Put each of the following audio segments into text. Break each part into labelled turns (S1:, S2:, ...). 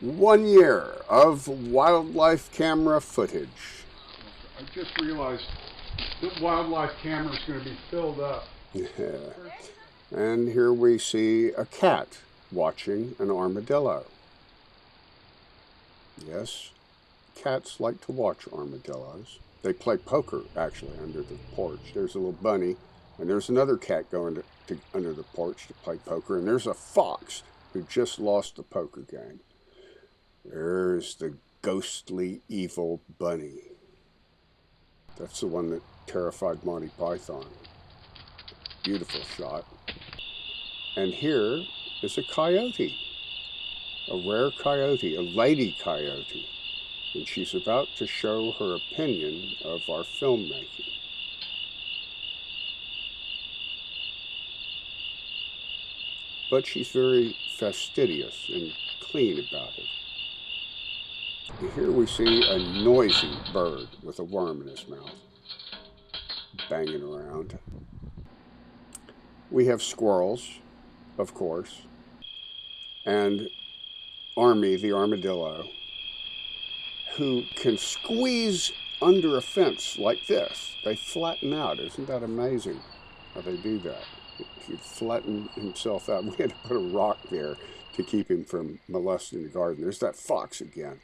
S1: 1 year of wildlife camera footage.
S2: I just realized that wildlife camera is going to be filled up.
S1: And here we see a cat watching an armadillo. Yes, cats like to watch armadillos. They play poker, actually, under the porch. There's a little bunny, and there's another cat going under the porch to play poker, and there's a fox who just lost the poker game. There's the ghostly, evil bunny. That's the one that terrified Monty Python. Beautiful shot. And here is a coyote, a rare coyote, a lady coyote. And she's about to show her opinion of our filmmaking. But she's very fastidious and clean about it. And here we see a noisy bird with a worm in his mouth, banging around. We have squirrels, of course, and Army, the armadillo, who can squeeze under a fence like this. They flatten out. Isn't that amazing how they do that? He flattened himself out. We had to put a rock there to keep him from molesting the garden. There's that fox again.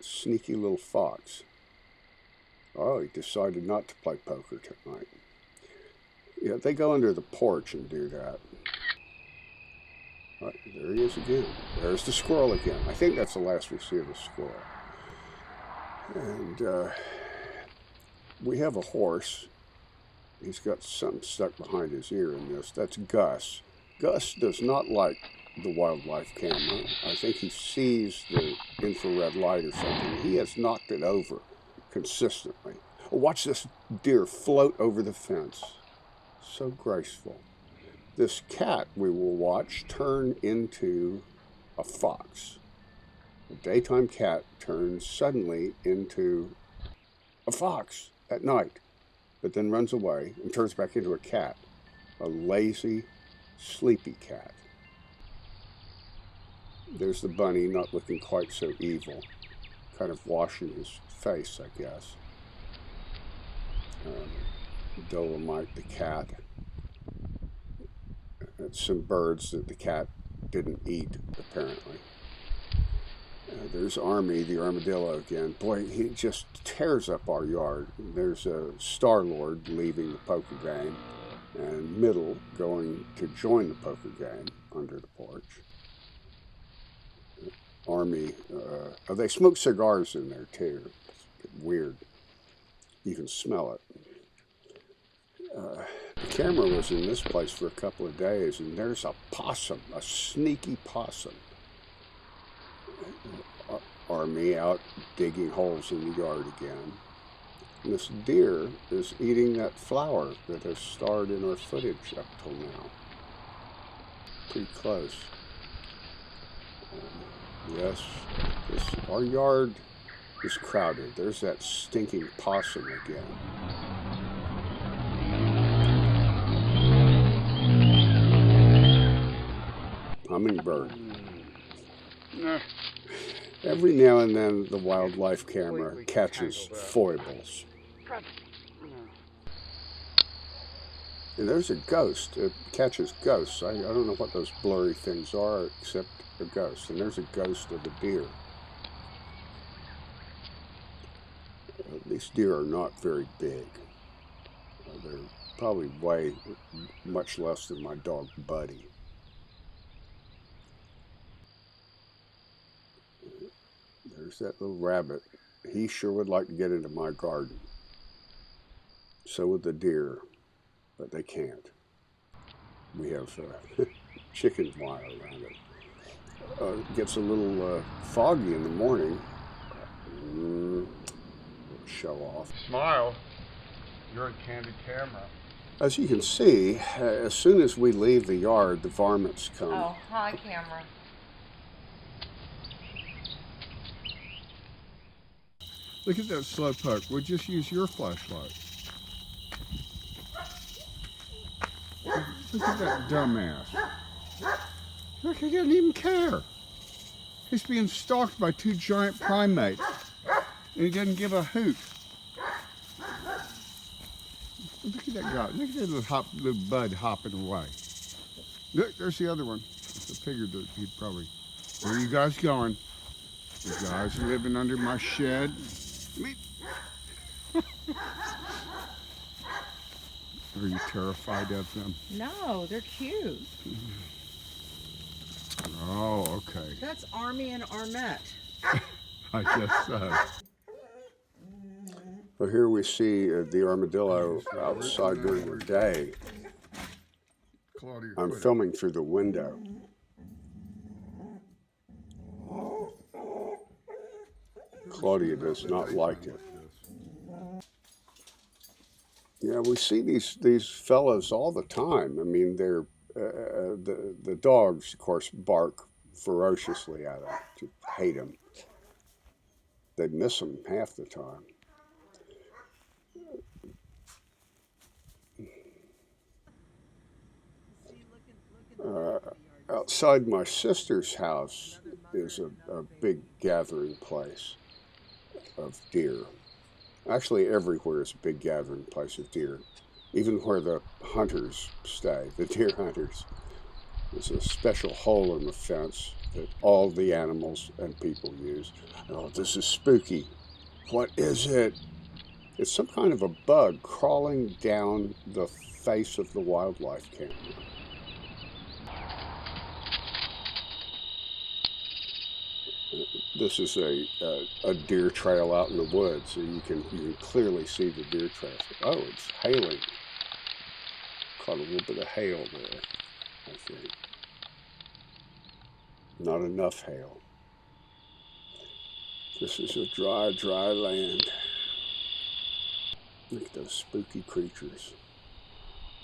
S1: Sneaky little fox. Oh, he decided not to play poker tonight. Yeah, they go under the porch and do that. Right, there he is again. There's the squirrel again. I think that's the last we see of the squirrel. And we have a horse. He's got something stuck behind his ear in this. That's Gus. Gus does not like the wildlife camera. I think he sees the infrared light or something. He has knocked it over consistently. Oh, watch this deer float over the fence. So graceful. This cat we will watch turn into a fox. A daytime cat turns suddenly into a fox at night, but then runs away and turns back into a cat, a lazy, sleepy cat. There's the bunny, not looking quite so evil, kind of washing his face, I guess. Dolomite, the cat. Some birds that the cat didn't eat, apparently. There's Army, the armadillo again. Boy, he just tears up our yard. There's a Star-Lord leaving the poker game, and Middle going to join the poker game under the porch. Army, they smoke cigars in there too. Weird. You can smell it. The camera was in this place for a couple of days, and there's a possum, a sneaky possum. Army out digging holes in the yard again. And this deer is eating that flower that has starred in our footage up till now. Pretty close. Yes, our yard is crowded. There's that stinking possum again. Hummingbird. Every now and then the wildlife camera catches foibles. And there's a ghost. It catches ghosts. I don't know what those blurry things are except a ghost. And there's a ghost of a deer. These deer are not very big. They're probably weigh much less than my dog Buddy. There's that little rabbit. He sure would like to get into my garden. So would the deer, but they can't. We have chicken wire around it. It gets a little foggy in the morning. Show off.
S2: Smile. You're a candid camera.
S1: As you can see, as soon as we leave the yard, the varmints come.
S3: Oh, hi, camera.
S1: Look at that slowpoke. We'll just use your flashlight. Look at that dumbass. Look, he doesn't even care.
S2: He's being stalked by two giant primates, and he doesn't give a hoot. Look at that guy. Look at that little bud hopping away. Look, there's the other one. I figured that he'd probably... Where are you guys going? You guys are living under my shed. Are you terrified of them?
S3: No, they're cute.
S2: Oh, okay.
S3: That's Army and Arnett.
S2: I guess so.
S1: Well, here we see the armadillo outside during the day.
S2: Claudia,
S1: I'm filming through the window. Claudia does not like it. Yeah, we see these fellas all the time. I mean, they're the dogs, of course, bark ferociously at them. Just hate them. They miss them half the time. Outside my sister's house is a big gathering place of deer. Actually, everywhere is a big gathering place of deer. Even where the hunters stay, the deer hunters. There's a special hole in the fence that all the animals and people use. Oh, this is spooky. What is it? It's some kind of a bug crawling down the face of the wildlife camera. This is a deer trail out in the woods, so you can clearly see the deer trail. Oh, it's hailing. Caught a little bit of hail there, I think. Not enough hail. This is a dry, dry land. Look at those spooky creatures.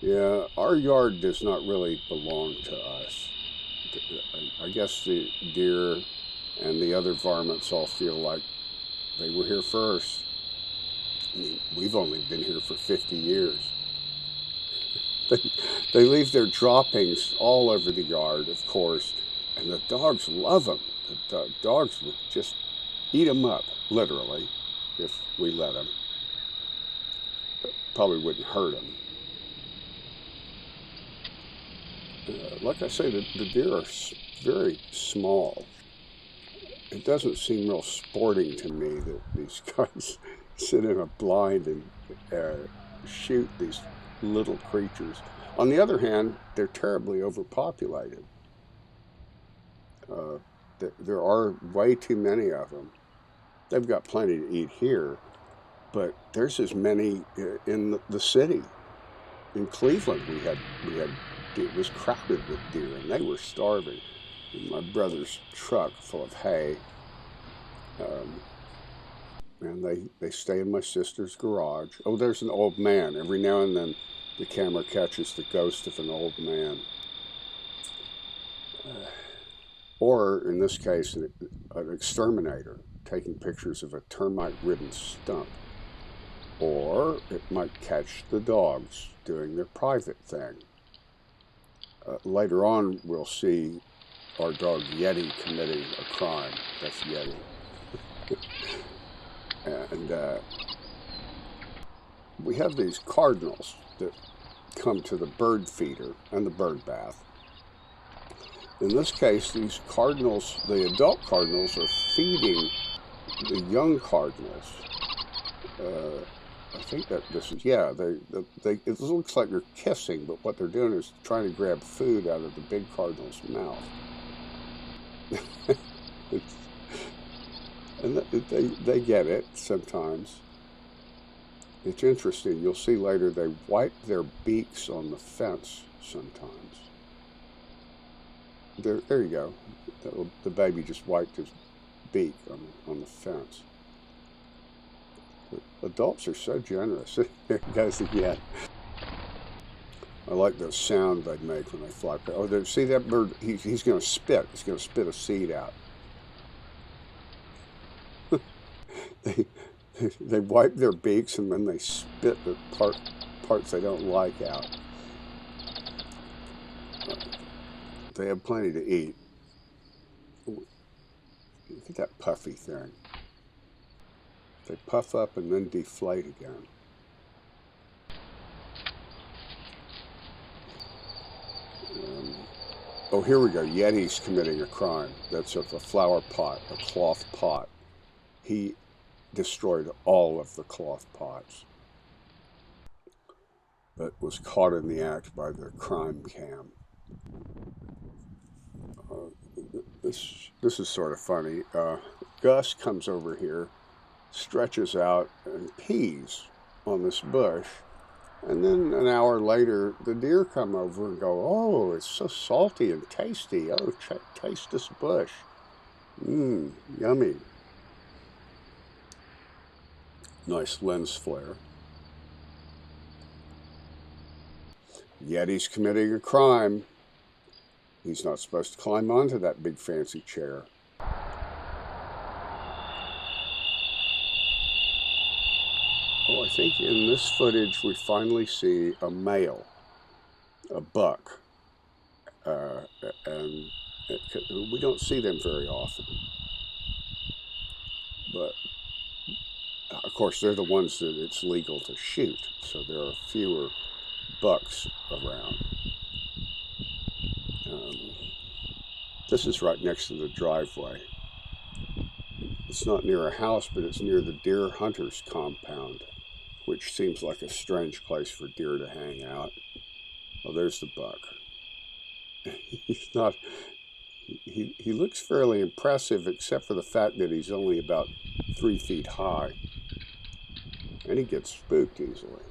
S1: Yeah, our yard does not really belong to us. I guess the deer and the other varmints all feel like they were here first. I mean, we've only been here for 50 years. They leave their droppings all over the yard, of course, and the dogs love them. The dogs would just eat them up, literally, if we let them. Probably wouldn't hurt them. Like I say, the deer are very small. It doesn't seem real sporting to me that these guys sit in a blind and shoot these little creatures. On the other hand, they're terribly overpopulated. There are way too many of them. They've got plenty to eat here, but there's as many in the city. In Cleveland, it was crowded with deer, and they were starving. My brother's truck full of hay, and they stay in my sister's garage. Oh, there's an old man. Every now and then the camera catches the ghost of an old man. Or, in this case, an exterminator taking pictures of a termite-ridden stump. Or it might catch the dogs doing their private thing. Later on, we'll see our dog Yeti committing a crime. That's Yeti. And we have these cardinals that come to the bird feeder and the bird bath. In this case, these cardinals, the adult cardinals, are feeding the young cardinals. I think that this is, yeah, it looks like they're kissing, but what they're doing is trying to grab food out of the big cardinal's mouth. And they get it sometimes. It's interesting. You'll see later they wipe their beaks on the fence sometimes. There you go. The baby just wiped his beak on the fence. The adults are so generous. There he goes again. I like the sound they'd make when they fly. Oh, see that bird? He's going to spit. He's going to spit a seed out. They wipe their beaks and then they spit the parts they don't like out. They have plenty to eat. Look at that puffy thing. They puff up and then deflate again. Oh, here we go. Yeti's committing a crime. That's of a flower pot, a cloth pot. He destroyed all of the cloth pots, but was caught in the act by the crime cam. This is sort of funny. Gus comes over here, stretches out and pees on this bush. And then an hour later, the deer come over and go, oh, it's so salty and tasty. Oh, taste this bush. Mmm, yummy. Nice lens flare. Yeti's committing a crime. He's not supposed to climb onto that big fancy chair. Oh, I think in this footage we finally see a male, a buck, and we don't see them very often. But, of course, they're the ones that it's legal to shoot, so there are fewer bucks around. This is right next to the driveway. It's not near a house, but it's near the deer hunter's compound, which seems like a strange place for deer to hang out. Oh, there's the buck. He's not, he looks fairly impressive, except for the fact that he's only about 3 feet high. And he gets spooked easily.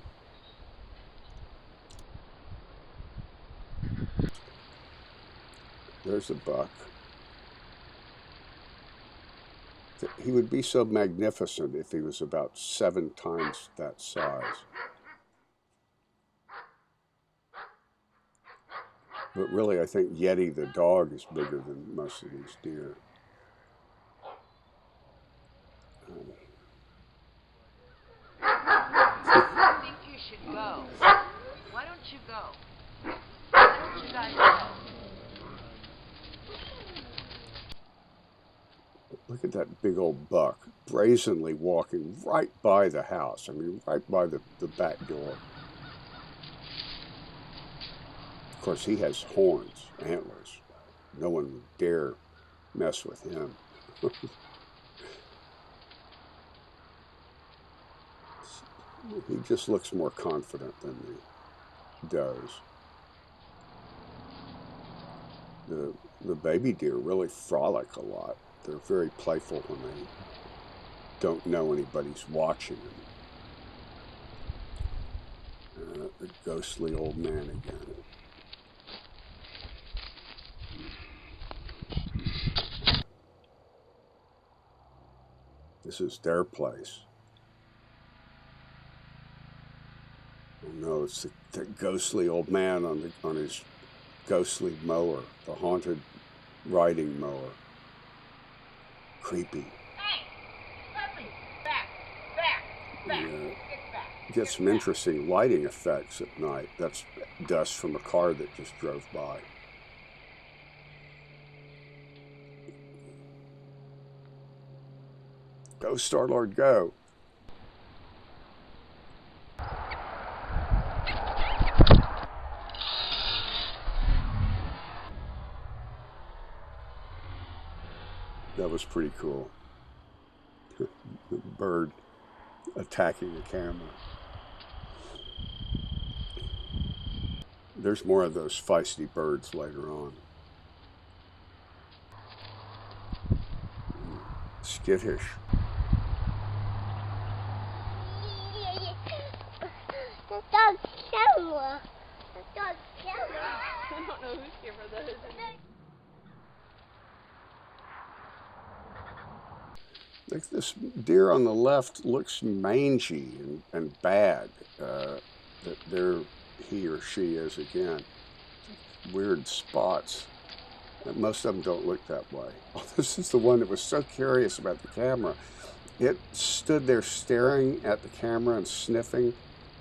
S1: There's the buck. He would be so magnificent if he was about 7 times that size. But really, I think Yeti the dog is bigger than most of these deer.
S4: I think you should go. Why don't you go? Why don't you guys go?
S1: Look at that big old buck brazenly walking right by the house. I mean, right by the back door. Of course, he has horns, antlers. No one would dare mess with him. He just looks more confident than he does. The baby deer really frolic a lot. They're very playful when they don't know anybody's watching them. The ghostly old man again. This is their place. Oh no, it's the ghostly old man on his ghostly mower, the haunted riding mower. Creepy.
S4: Hey! Puppy! Back!
S1: Yeah.
S4: Get back!
S1: Get some interesting lighting effects at night. That's dust from a car that just drove by. Go, Star-Lord, go. That was pretty cool. The bird attacking the camera. There's more of those feisty birds later on. Skittish.
S5: The dog's camera. The dog's camera.
S4: I don't know whose camera that is.
S1: Like this deer on the left looks mangy and bad. There he or she is again. Weird spots. And most of them don't look that way. Oh, this is the one that was so curious about the camera. It stood there staring at the camera and sniffing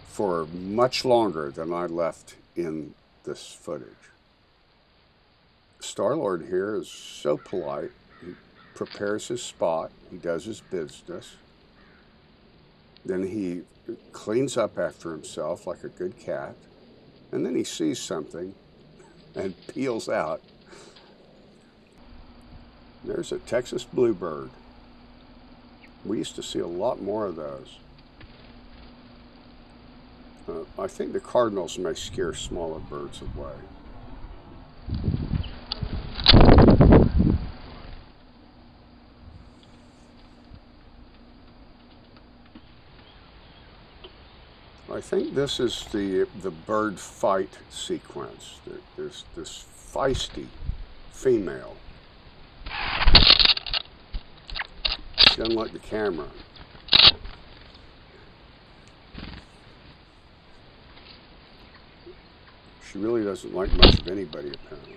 S1: for much longer than I left in this footage. Star-Lord here is so polite. prepares his spot. He does his business. Then he cleans up after himself like a good cat. And then he sees something and peels out. There's a Texas bluebird. We used to see a lot more of those. I think the cardinals may scare smaller birds away. I think this is the bird fight sequence. There's this feisty female. She doesn't like the camera. She really doesn't like much of anybody, apparently.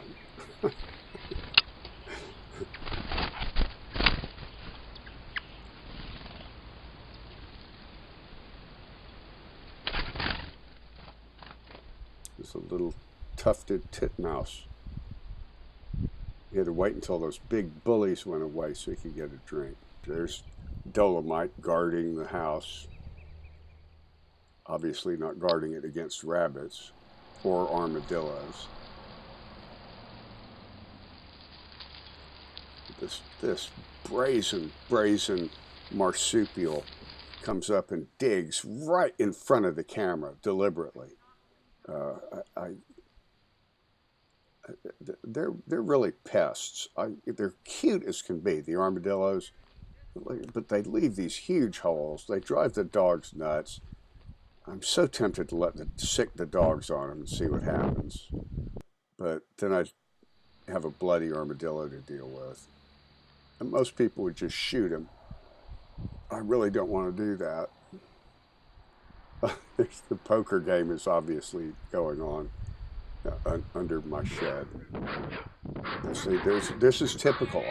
S1: There's a little tufted titmouse. He had to wait until those big bullies went away so he could get a drink. There's Dolomite guarding the house. Obviously not guarding it against rabbits or armadillos. This brazen marsupial comes up and digs right in front of the camera deliberately. They're really pests. They're cute as can be, the armadillos, but they leave these huge holes. They drive the dogs nuts. I'm so tempted to sick the dogs on them and see what happens, but then I'd have a bloody armadillo to deal with. And most people would just shoot him. I really don't want to do that. The poker game is obviously going on under my shed. See, this is typical.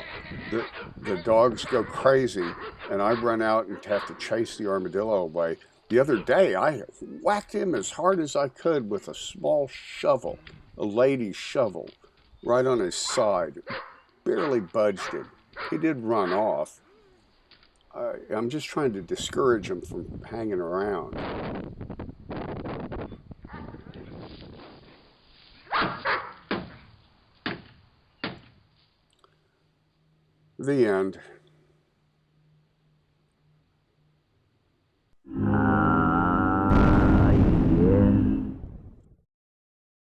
S1: The dogs go crazy, and I run out and have to chase the armadillo away. The other day, I whacked him as hard as I could with a small shovel, a lady's shovel, right on his side. Barely budged him. He did run off. I'm just trying to discourage him from hanging around. The end.